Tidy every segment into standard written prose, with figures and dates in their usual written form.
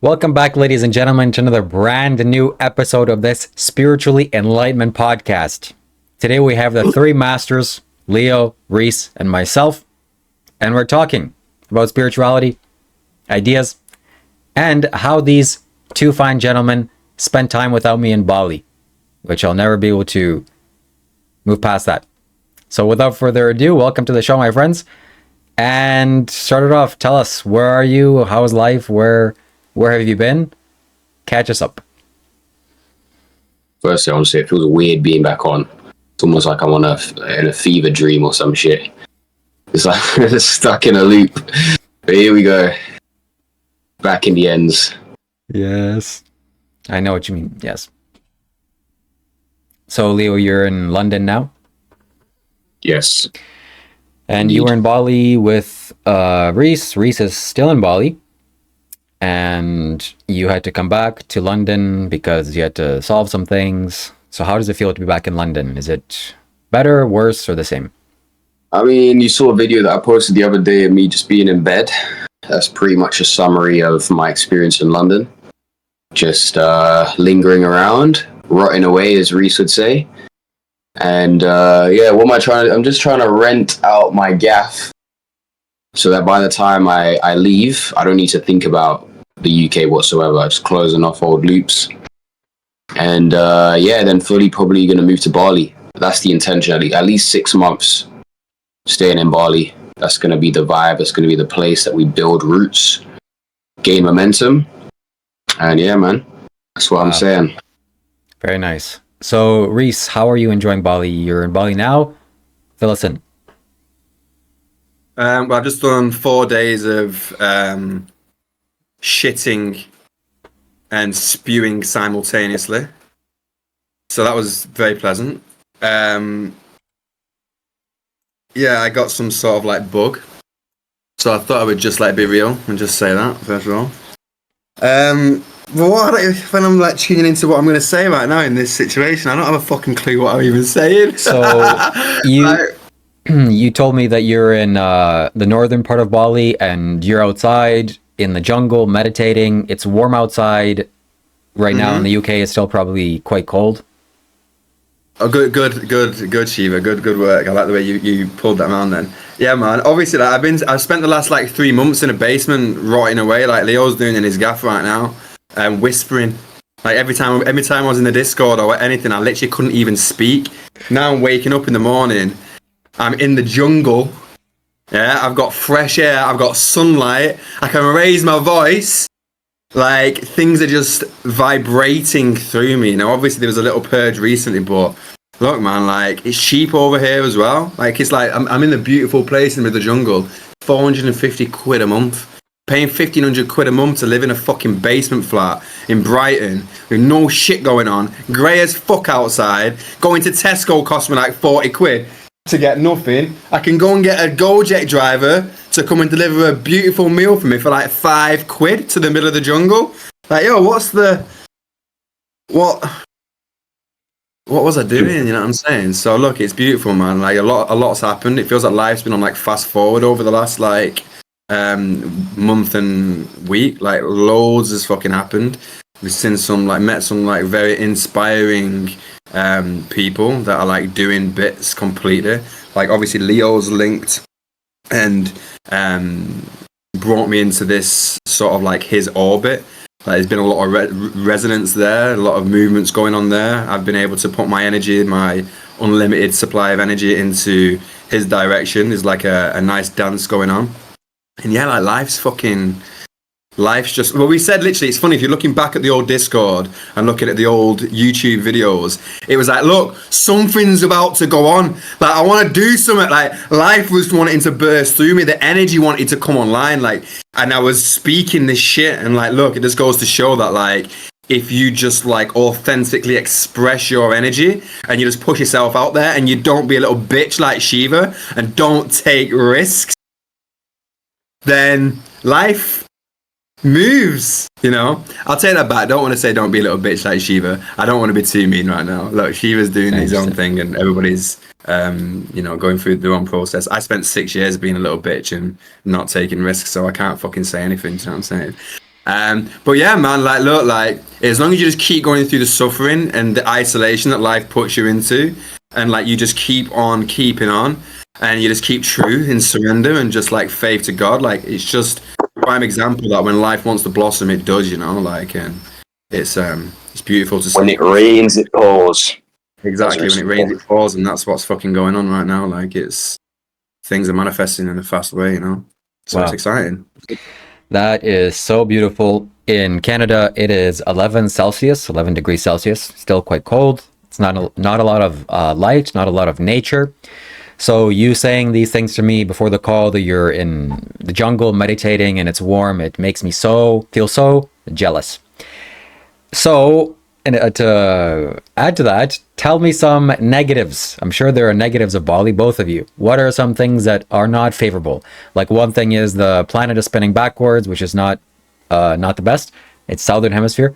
Welcome back, ladies and gentlemen, to another brand new episode of this Spiritually Enlightenment podcast. Today we have the three masters, Leo, Reese, and myself, and we're talking about spirituality, ideas, and how these two fine gentlemen spent time without me in Bali, which I'll never be able to move past that. So without further ado, welcome to the show, my friends. And start it off. Tell us, where are you? How's life? Where have you been? Catch us up. Firstly, I want to say it feels weird being back on. It's almost like I'm in a fever dream or some shit. It's like stuck in a loop. But here we go. Back in the ends. Yes. I know what you mean. Yes. So, Leo, you're in London now? Yes. And indeed. You were in Bali with Reese. Reese is still in Bali. And you had to come back to London because you had to solve some things. So how does it feel to be back in London? Is it better, worse, or the same? I mean, you saw a video that I posted the other day of me just being in bed. That's pretty much a summary of my experience in London. Just lingering around, rotting away, as Reese would say. And what am I trying to... I'm just trying to rent out my gaff so that by the time I leave, I don't need to think about the UK whatsoever. Just closing off old loops. And then fully probably going to move to Bali. That's the intention. At least 6 months staying in Bali. That's going to be the vibe. That's going to be the place that we build roots, gain momentum. And yeah, man, that's what I'm saying. Very nice. So, Reese, how are you enjoying Bali? You're in Bali now. Fill us in. Well, I've just done 4 days of shitting and spewing simultaneously. So that was very pleasant. I got some sort of like bug. So I thought I would just be real and just say that, first of all. But when I'm like tuning into what I'm going to say right now in this situation, I don't have a fucking clue what I'm even saying. So you told me that you're in the northern part of Bali and you're outside in the jungle meditating. It's warm outside right now in the UK. It's still probably quite cold. Oh, good, Shiva. Good work. I like the way you pulled that man then. Yeah, man. Obviously, I've spent the last 3 months in a basement rotting away, like Leo's doing in his gaff right now, whispering. Like every time I was in the Discord or anything, I literally couldn't even speak. Now I'm waking up in the morning. I'm in the jungle. Yeah, I've got fresh air. I've got sunlight. I can raise my voice. Like, things are just vibrating through me. Now, obviously, there was a little purge recently, but look, man, it's cheap over here as well. It's like, I'm in the beautiful place in the jungle. 450 quid a month. Paying 1,500 quid a month to live in a fucking basement flat in Brighton with no shit going on. Grey as fuck outside. Going to Tesco cost me 40 quid to get nothing. I can go and get a Gojek driver to come and deliver a beautiful meal for me for 5 quid to the middle of the jungle. What was I doing? You know what I'm saying? So look, it's beautiful, man. A lot's happened. It feels like life's been on fast forward over the last month and week. Loads has fucking happened. We've seen met some very inspiring people that are doing bits completely. Obviously Leo's linked and brought me into this sort of his orbit. There's been a lot of resonance there, a lot of movements going on there. I've been able to put my energy, my unlimited supply of energy into his direction. There's a nice dance going on. And yeah, life's just... Well, we said literally, it's funny, if you're looking back at the old Discord and looking at the old YouTube videos, it was look, something's about to go on. I want to do something. Life was wanting to burst through me. The energy wanted to come online. And I was speaking this shit. And look, it just goes to show that if you just authentically express your energy and you just push yourself out there and you don't be a little bitch like Shiva and don't take risks, then life moves, I'll take that back. I don't want to say don't be a little bitch like Shiva. I don't want to be too mean right now. Look, Shiva's doing his own thing and everybody's going through their own process. I spent 6 years being a little bitch and not taking risks, so I can't fucking say anything, you know what I'm saying? But yeah, man, like, look, like, as long as you just keep going through the suffering and the isolation that life puts you into, and like you just keep on keeping on, and you just keep true and surrender and just like faith to God, like it's just a prime example that when life wants to blossom, it does, you know, like, and it's beautiful to see. When it rains, it pours. Exactly, when it rains, it pours, and that's what's fucking going on right now. Like, it's things are manifesting in a fast way, you know. So Wow. it's exciting. That is so beautiful. In Canada, it is 11 degrees Celsius, still quite cold. It's not a lot of light, not a lot of nature. So you saying these things to me before the call that you're in the jungle meditating and it's warm, it makes me feel so jealous. So, and to add to that, tell me some negatives. I'm sure there are negatives of Bali, both of you. What are some things that are not favorable? Like one thing is the planet is spinning backwards, which is not the best. It's southern hemisphere.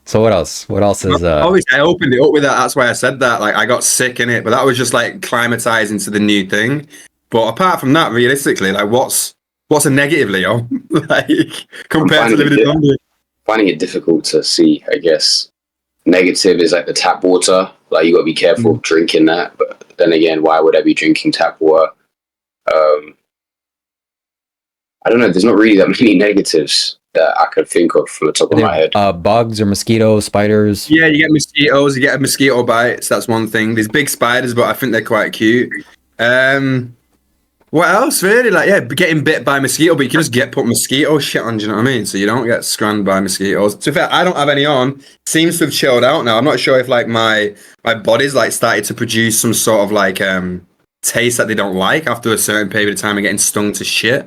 So what else? What else is? Obviously, I opened it up with that. That's why I said that. Like, I got sick in it, but that was just like climatizing to the new thing. But apart from that, realistically, like, what's a negative, Leo? Like, compared to living in London? Finding it difficult to see, I guess. Negative is like the tap water. Like, you got to be careful drinking that. But then again, why would I be drinking tap water? I don't know. There's not really that many negatives that I could think of from the top of my head. Bugs or mosquitoes, spiders. Yeah, you get mosquitoes. You get a mosquito bites. That's one thing. There's big spiders, but I think they're quite cute. What else, really? Like, yeah, getting bit by a mosquito, but you can just put mosquito shit on, do you know what I mean? So you don't get scrammed by mosquitoes. To be fair, I don't have any on. Seems to have chilled out now. I'm not sure if, like, my body's, like, started to produce some sort of, like, taste that they don't like after a certain period of time of getting stung to shit.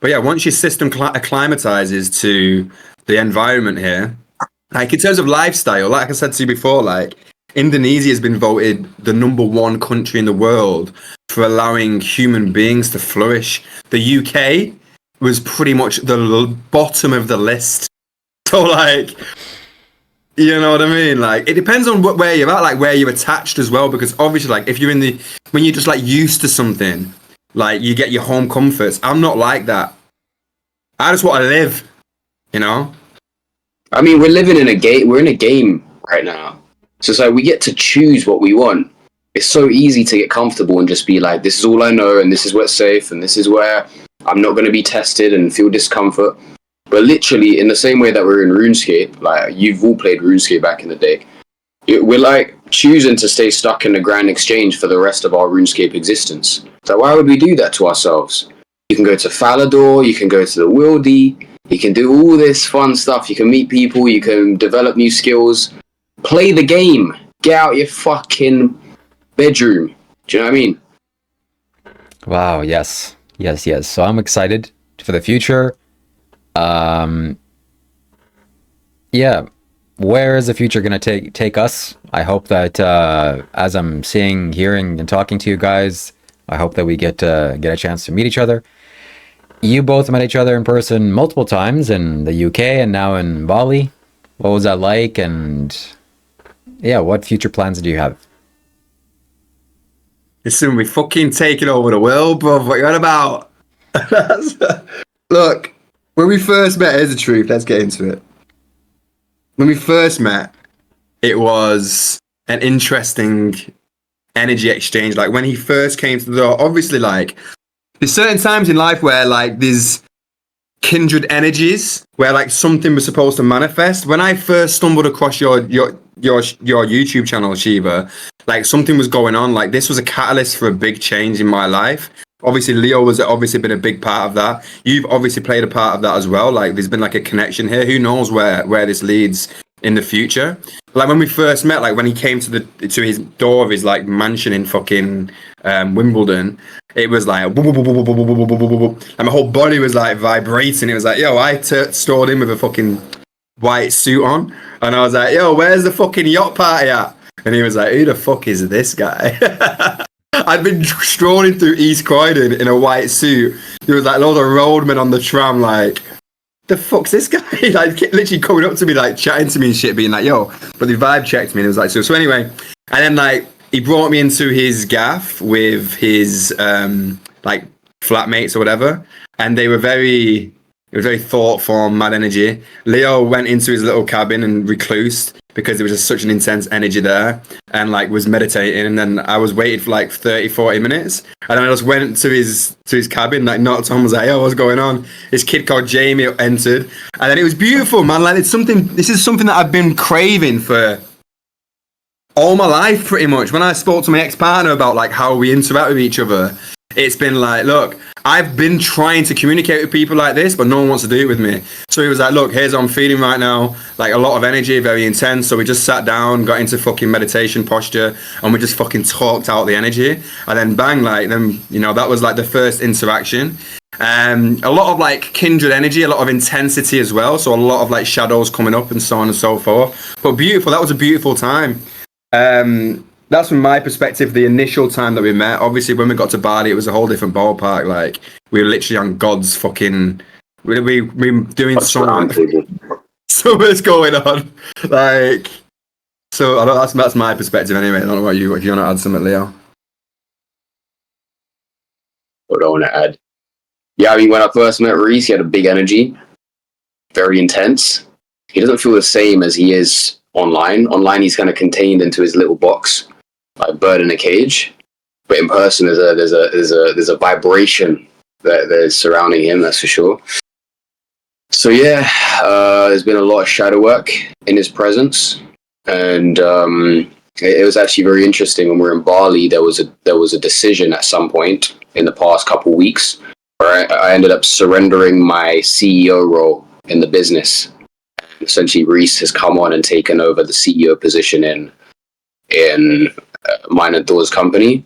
But, yeah, once your system acclimatizes to the environment here, like, in terms of lifestyle, like I said to you before, like, Indonesia has been voted the #1 country in the world for allowing human beings to flourish. The UK was pretty much the bottom of the list. So, like, you know what I mean? Like, it depends on where you're at, like, where you're attached as well, because obviously, like, if you're when you're just, like, used to something, like, you get your home comforts. I'm not like that. I just want to live, you know? I mean, we're in a game right now. So it's like we get to choose what we want. It's so easy to get comfortable and just be like, this is all I know, and this is what's safe, and this is where I'm not going to be tested and feel discomfort. But literally, in the same way that we're in RuneScape, like, you've all played RuneScape back in the day, we're like choosing to stay stuck in the Grand Exchange for the rest of our RuneScape existence. So why would we do that to ourselves? You can go to Falador, you can go to the Wildy, you can do all this fun stuff, you can meet people, you can develop new skills. Play the game. Get out your fucking bedroom. Do you know what I mean? Wow, yes. So I'm excited for the future. Yeah. Where is the future going to take us? I hope that as I'm seeing, hearing, and talking to you guys, I hope that we get a chance to meet each other. You both met each other in person multiple times in the UK and now in Bali. What was that like? And yeah, what future plans do you have? Listen, we fucking taking over the world, bro. What you on about? Look, when we first met, here's the truth. Let's get into it. When we first met, it was an interesting energy exchange. Like, when he first came to the door, obviously, like, there's certain times in life where, like, there's kindred energies where, like, something was supposed to manifest. When I first stumbled across your YouTube channel, Shiva, like, something was going on. Like, this was a catalyst for a big change in my life. Obviously, Leo was obviously been a big part of that. You've obviously played a part of that as well. Like, there's been like a connection here. Who knows where this leads in the future? Like, when we first met, like, when he came to his door of his, like, mansion in fucking Wimbledon, it was like, and my whole body was like vibrating. It was like, yo, I stored in with a fucking white suit on, and I was like, yo, where's the fucking yacht party at? And he was like, who the fuck is this guy? I'd been strolling through East Croydon in a white suit. There was like loads of roadmen on the tram, like, the fuck's this guy? Like, literally coming up to me, like, chatting to me and shit, being like, yo. But the vibe checked me, and it was like, so anyway. And then, like, he brought me into his gaff with his, like, flatmates or whatever. And they were very It was very thoughtful, mad energy. Leo went into his little cabin and reclused because there was just such an intense energy there, and like was meditating. And then I was waiting for like 30, 40 minutes, and then I just went to his cabin, like knocked on, was like, "Yo, what's going on?" This kid called Jamie entered, and then it was beautiful, man. Like this is something that I've been craving for all my life, pretty much. When I spoke to my ex-partner about like how we interact with each other, it's been like, look, I've been trying to communicate with people like this, but no one wants to do it with me. So he was like, look, here's how I'm feeling right now, like a lot of energy, very intense. So we just sat down, got into fucking meditation posture, and we just fucking talked out the energy. And then bang, like then, you know, that was like the first interaction. A lot of like kindred energy, a lot of intensity as well. So a lot of like shadows coming up and so on and so forth. But beautiful, that was a beautiful time. That's from my perspective, the initial time that we met. Obviously, when we got to Bali, it was a whole different ballpark. Like, we were literally on God's fucking... We doing so much going on. Like, so I don't, that's my perspective anyway. I don't know about you. If you want to add something, Leo. What do I want to add? Yeah, I mean, when I first met Reese, he had a big energy. Very intense. He doesn't feel the same as he is online. Online, he's kind of contained into his little box, like a bird in a cage. But in person, there's a vibration that is surrounding him. That's for sure. So yeah, there's been a lot of shadow work in his presence, and it was actually very interesting. When we were in Bali, there was a decision at some point in the past couple weeks where I ended up surrendering my CEO role in the business. Essentially, Reese has come on and taken over the CEO position in mine and Thor's company.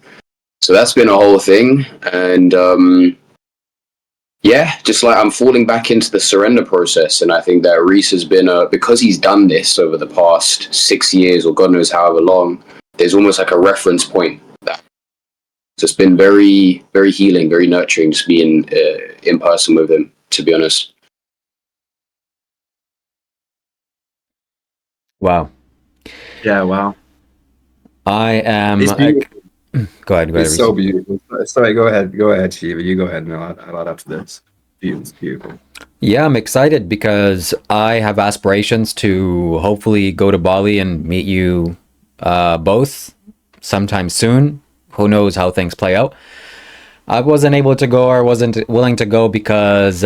So that's been a whole thing. And yeah, just like I'm falling back into the surrender process. And I think that Reese has been, because he's done this over the past 6 years or God knows however long, there's almost like a reference point. So it's been very, very healing, very nurturing just being in person with him, to be honest. Wow. Yeah, wow. I am... Go ahead. It's so beautiful. Sorry, go ahead, Shiva. You go ahead, and I'll add after this. It's beautiful. Yeah, I'm excited because I have aspirations to hopefully go to Bali and meet you both sometime soon. Who knows how things play out. I wasn't able to go or wasn't willing to go because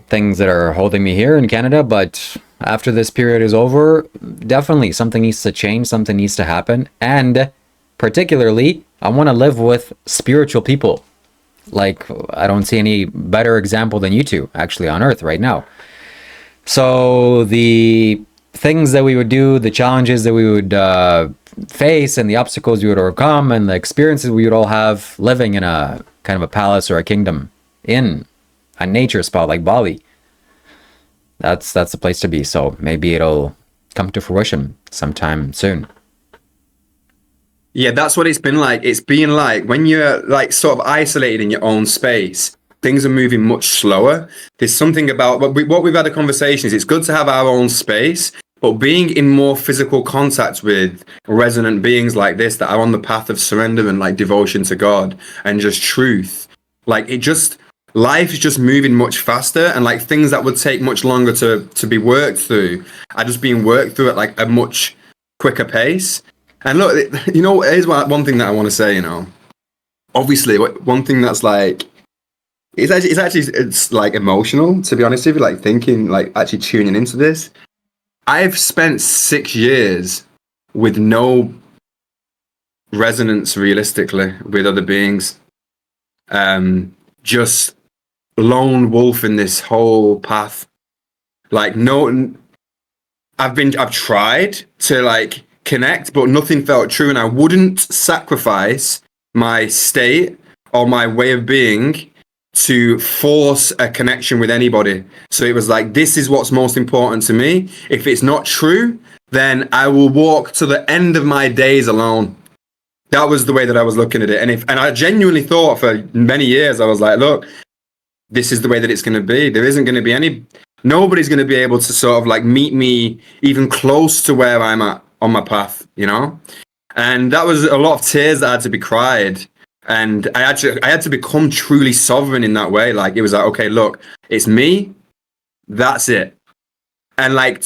things that are holding me here in Canada, but after this period is over, definitely something needs to change, something needs to happen. And particularly, I want to live with spiritual people. Like, I don't see any better example than you two, actually, on Earth right now. So the things that we would do, the challenges that we would face, and the obstacles we would overcome, and the experiences we would all have living in a kind of a palace or a kingdom in a nature spot like Bali, that's the place to be. So maybe it'll come to fruition sometime soon. Yeah, that's what it's been like. It's been like when you're like sort of isolated in your own space, things are moving much slower. There's something about what we've had a conversation is it's good to have our own space, but being in more physical contact with resonant beings like this that are on the path of surrender and like devotion to God and just truth, like life is just moving much faster, and like things that would take much longer to be worked through are just being worked through at like a much quicker pace. And look, you know, here's one thing that I want to say, you know, obviously one thing that's like, it's like emotional, to be honest with you, like thinking, like actually tuning into this. I've spent 6 years with no resonance realistically with other beings. Just lone wolf in this whole path. Like I've tried to like connect, but nothing felt true, and I wouldn't sacrifice my state or my way of being to force a connection with anybody. So it was like, this is what's most important to me. If it's not true, then I will walk to the end of my days alone. That was the way that I was looking at it. And I genuinely thought for many years, I was like, look, this is the way that it's going to be. There isn't going to be nobody's going to be able to sort of like meet me even close to where I'm at on my path, you know? And that was a lot of tears that had to be cried. And I had to become truly sovereign in that way. Like, it was like, okay, look, it's me That's it. And like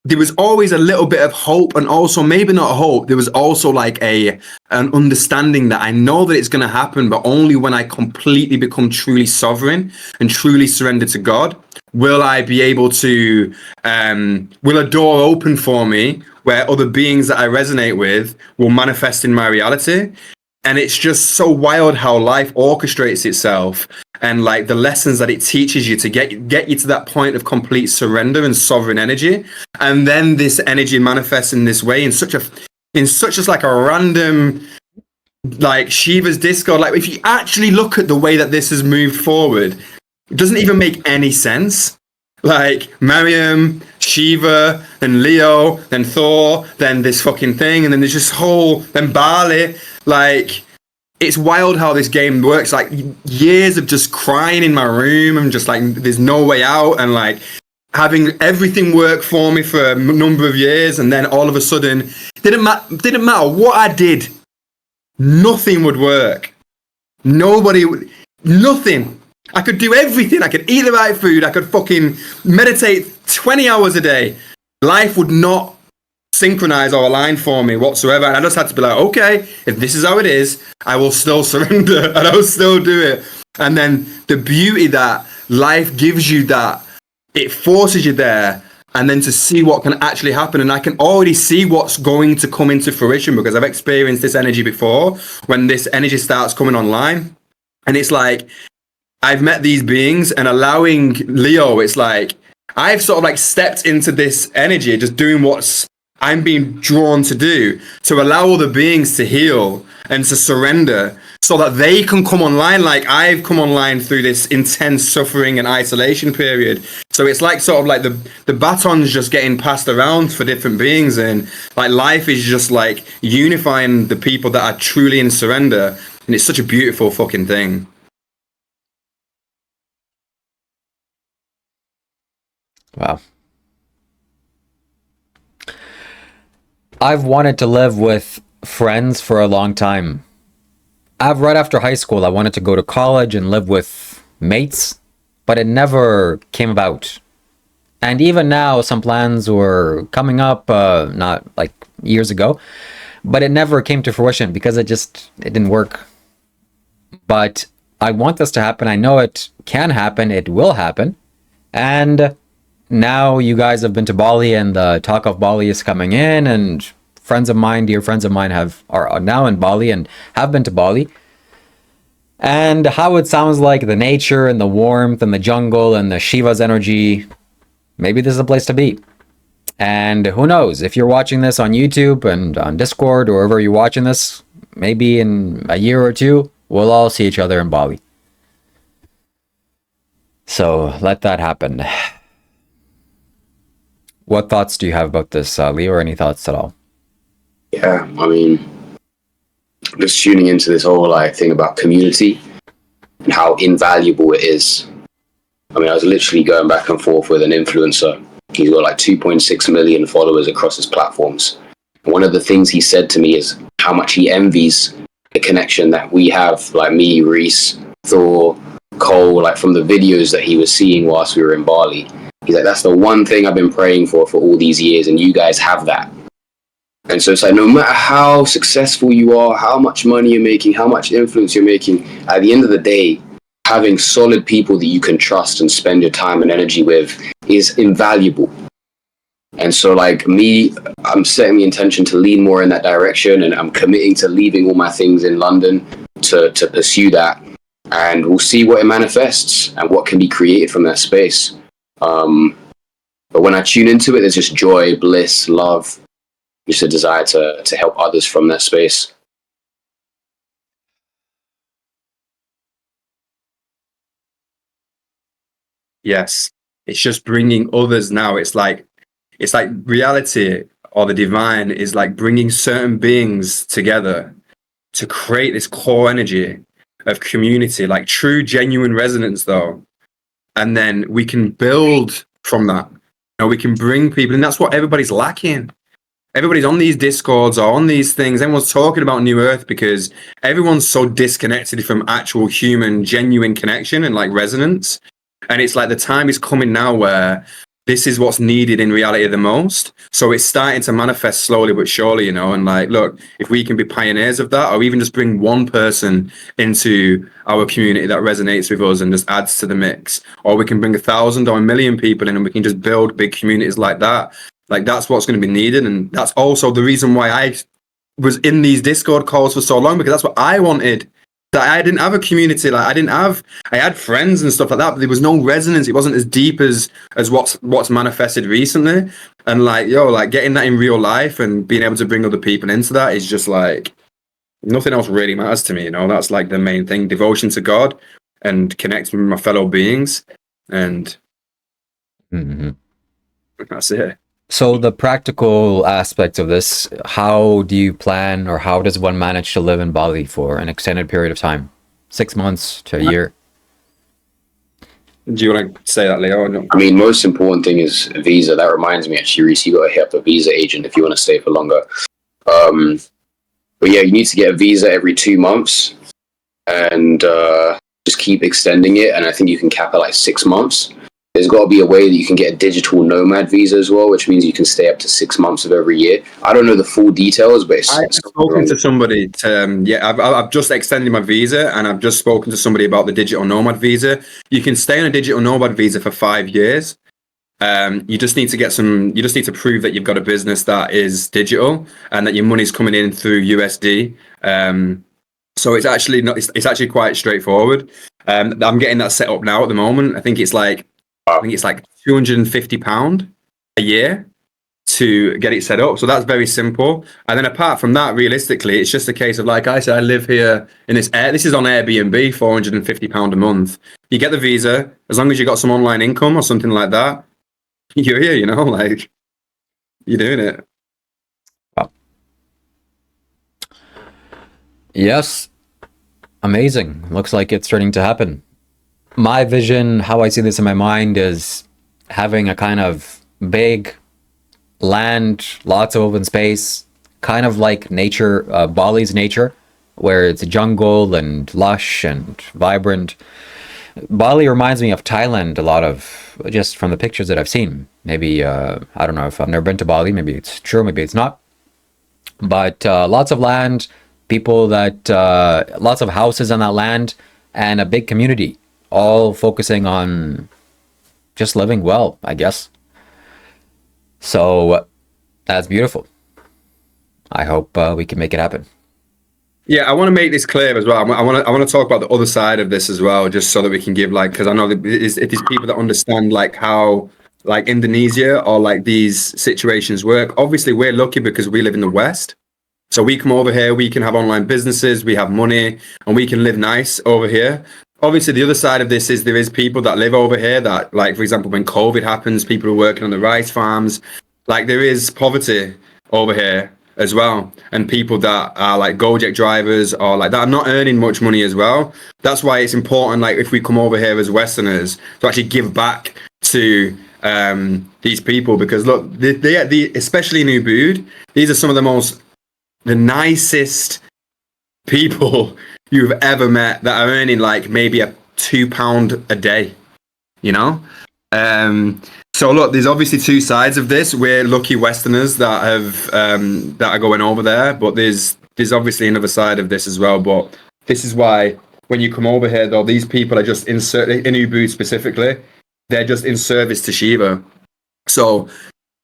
there was always a little bit of hope, and also maybe not hope. There was also like an understanding that I know that it's going to happen, but only when I completely become truly sovereign and truly surrender to God will I be able to. Will a door open for me where other beings that I resonate with will manifest in my reality? And it's just so wild how life orchestrates itself, and like the lessons that it teaches you to get you to that point of complete surrender and sovereign energy. And then this energy manifests in this way in such as like a random, like Shiva's disco. Like if you actually look at the way that this has moved forward, it doesn't even make any sense. Like Mariam, Shiva, then Leo, then Thor, then this fucking thing, and then there's just then Bali. Like, it's wild how this game works. Like, years of just crying in my room and just like, there's no way out, and like having everything work for me for a number of years, and then all of a sudden, didn't matter what I did, nothing would work. Nothing. I could do everything. I could eat the right food. I could fucking meditate 20 hours a day. Life would not synchronize or align for me whatsoever. And I just had to be like, okay, if this is how it is, I will still surrender and I will still do it. And then the beauty that life gives you, that it forces you there, and then to see what can actually happen. And I can already see what's going to come into fruition because I've experienced this energy before when this energy starts coming online. And it's like, I've met these beings, and allowing Leo, it's like, I've sort of like stepped into this energy, just doing what's I'm being drawn to do, to allow other beings to heal and to surrender so that they can come online like I've come online through this intense suffering and isolation period. So it's like sort of like the baton's just getting passed around for different beings, and like life is just like unifying the people that are truly in surrender. And it's such a beautiful fucking thing. Wow. I've wanted to live with friends for a long time. Right after high school, I wanted to go to college and live with mates, but it never came about. And even now, some plans were coming up, not like years ago, but it never came to fruition because it didn't work. But I want this to happen. I know it can happen. It will happen. And now you guys have been to Bali, and the talk of Bali is coming in, and dear friends of mine are now in Bali and have been to Bali. And how it sounds like the nature and the warmth and the jungle and the Shiva's energy, maybe this is a place to be. And who knows, if you're watching this on YouTube and on Discord or wherever you're watching this, maybe in a year or two, we'll all see each other in Bali. So let that happen. What thoughts do you have about this, Leo, or any thoughts at all? Yeah, I mean, just tuning into this whole like thing about community and how invaluable it is. I mean, I was literally going back and forth with an influencer. He's got like 2.6 million followers across his platforms. And one of the things he said to me is how much he envies the connection that we have, like me, Reese, Thor, Cole, like from the videos that he was seeing whilst we were in Bali. He's like, that's the one thing I've been praying for all these years, and you guys have that. And so it's like, no matter how successful you are, how much money you're making, how much influence you're making, at the end of the day, having solid people that you can trust and spend your time and energy with is invaluable. And so like me, I'm setting the intention to lean more in that direction, and I'm committing to leaving all my things in London to pursue that. And we'll see what it manifests and what can be created from that space. But when I tune into it, there's just joy, bliss, love, just a desire to help others from that space. Yes, it's just bringing others now. It's like reality or the divine is like bringing certain beings together to create this core energy of community, like true, genuine resonance, though. And then we can build from that. We can bring people, and that's what everybody's lacking. Everybody's on these discords or on these things. Everyone's talking about New Earth because everyone's so disconnected from actual human, genuine connection and like resonance. And it's like the time is coming now where this is what's needed in reality the most. So it's starting to manifest slowly but surely, you know, and like, look, if we can be pioneers of that, or even just bring one person into our community that resonates with us and just adds to the mix, or we can bring 1,000 or 1,000,000 people in and we can just build big communities like that. Like that's what's going to be needed. And that's also the reason why I was in these Discord calls for so long, because that's what I wanted. That I didn't have a community, like I had friends and stuff like that, but there was no resonance. It wasn't as deep as what's manifested recently. And like, like getting that in real life and being able to bring other people into that is just like nothing else really matters to me, you know. That's like the main thing, devotion to God and connecting with my fellow beings, and that's it. So the practical aspects of this, how do you plan, or how does one manage to live in Bali for an extended period of time? 6 months to a year? Do you want to say that, Leo? No? I mean, most important thing is a visa. That reminds me, actually, Reese, you got to hit up a visa agent if you want to stay for longer. But yeah, you need to get a visa every 2 months and just keep extending it. And I think you can cap it like 6 months. There's got to be a way that you can get a digital nomad visa as well, which means you can stay up to 6 months of every year. I don't know the full details, but I've spoken to somebody. I've just extended my visa, and I've just spoken to somebody about the digital nomad visa. You can stay on a digital nomad visa for 5 years. You just need to get some. You just need to prove that you've got a business that is digital and that your money's coming in through USD. So it's actually not. It's actually quite straightforward. I'm getting that set up now at the moment. I think it's like £250 a year to get it set up. So that's very simple. And then apart from that, realistically, it's just a case of, like I said, I live here in this this is on Airbnb, £450 a month. You get the visa, as long as you got some online income or something like that, you're here, you know, like you're doing it. Wow. Yes. Amazing. Looks like it's starting to happen. My vision, how I see this in my mind, is having a kind of big land, lots of open space, kind of like nature, Bali's nature, where it's a jungle and lush and vibrant. Bali reminds me of Thailand a lot, of just from the pictures that I've seen. Maybe, I don't know if I've never been to Bali, maybe it's true, maybe it's not. But lots of land, people that, lots of houses on that land, and a big community, all focusing on just living well, I guess. So that's beautiful. I hope we can make it happen. Yeah, I want to make this clear as well. I want to talk about the other side of this as well, just so that we can give, like, because I know it is people that understand like how like Indonesia or like these situations work. Obviously, we're lucky because we live in the West. So we come over here, we can have online businesses, we have money, and we can live nice over here. Obviously, the other side of this is there is people that live over here that, like, for example, when COVID happens, people are working on the rice farms. Like, there is poverty over here as well. And people that are like Gojek drivers or like that are not earning much money as well. That's why it's important, like, if we come over here as Westerners, to actually give back to these people. Because, look, they especially in Ubud, these are some of the nicest people you've ever met that are earning like maybe £2 a day, you know? So look, there's obviously two sides of this. We're lucky Westerners that have that are going over there, but there's obviously another side of this as well. But this is why when you come over here, though, these people are just in Ubud specifically, they're just in service to Shiva. So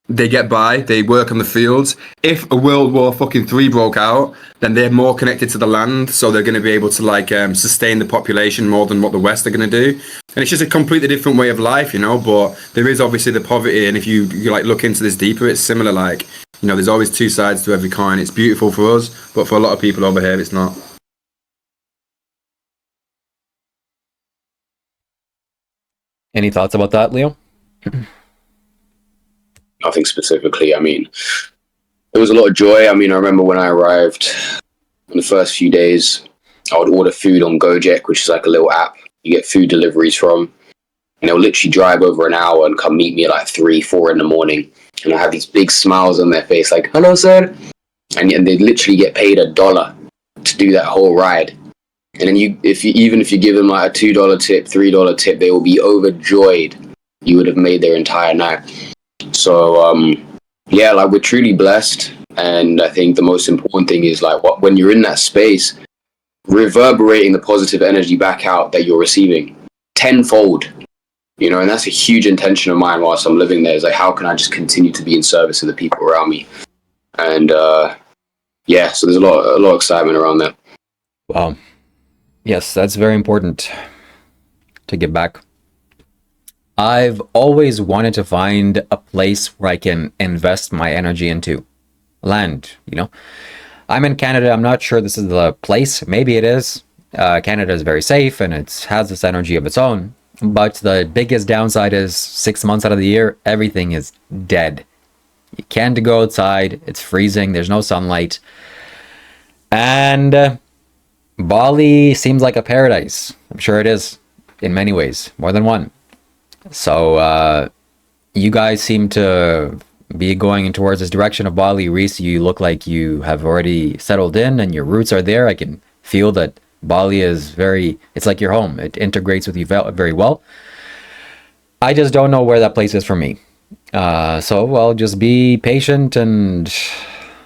they get by, they work on the fields. If a World War III broke out, then they're more connected to the land, so they're going to be able to like sustain the population more than what the West are going to do. And it's just a completely different way of life, you know. But there is obviously the poverty, and if you like look into this deeper, it's similar. Like, you know, there's always two sides to every coin. It's beautiful for us, but for a lot of people over here, it's not. Any thoughts about that, Leo? Nothing specifically. I mean, there was a lot of joy. I mean, I remember when I arrived in the first few days, I would order food on Gojek, which is like a little app you get food deliveries from. And they'll literally drive over an hour and come meet me at like 3, 4 in the morning. And I have these big smiles on their face, like, "Hello, sir." And they literally get paid $1 to do that whole ride. And then even if you give them like a $2 tip, $3 tip, they will be overjoyed. You would have made their entire night. So yeah, like we're truly blessed. And I think the most important thing is like when you're in that space, reverberating the positive energy back out that you're receiving tenfold, and that's a huge intention of mine whilst I'm living there, is like, how can I just continue to be in service of the people around me? And yeah, so there's a lot of excitement around that. Wow. Yes, that's very important to give back. I've always wanted to find a place where I can invest my energy into. Land, I'm in Canada. I'm not sure this is the place. Maybe it is. Canada is very safe and it has this energy of its own. But the biggest downside is 6 months out of the year, everything is dead. You can't go outside. It's freezing. There's no sunlight. And Bali seems like a paradise. I'm sure it is in many ways, more than one. So you guys seem to be going towards this direction of Bali. Reese, you look like you have already settled in and your roots are there. I can feel that Bali is it's like your home. It integrates with you very well. I just don't know where that place is for me. So I'll just be patient and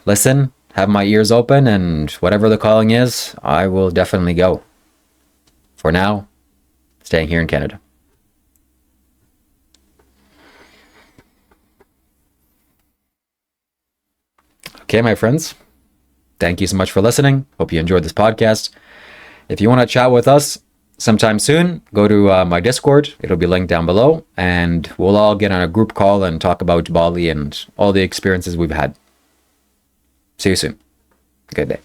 listen, have my ears open, and whatever the calling is, I will definitely go. For now, staying here in Canada. Okay, my friends, thank you so much for listening. Hope you enjoyed this podcast. If you want to chat with us sometime soon, go to my Discord. It'll be linked down below, and we'll all get on a group call and talk about Bali and all the experiences we've had. See you soon. Good day.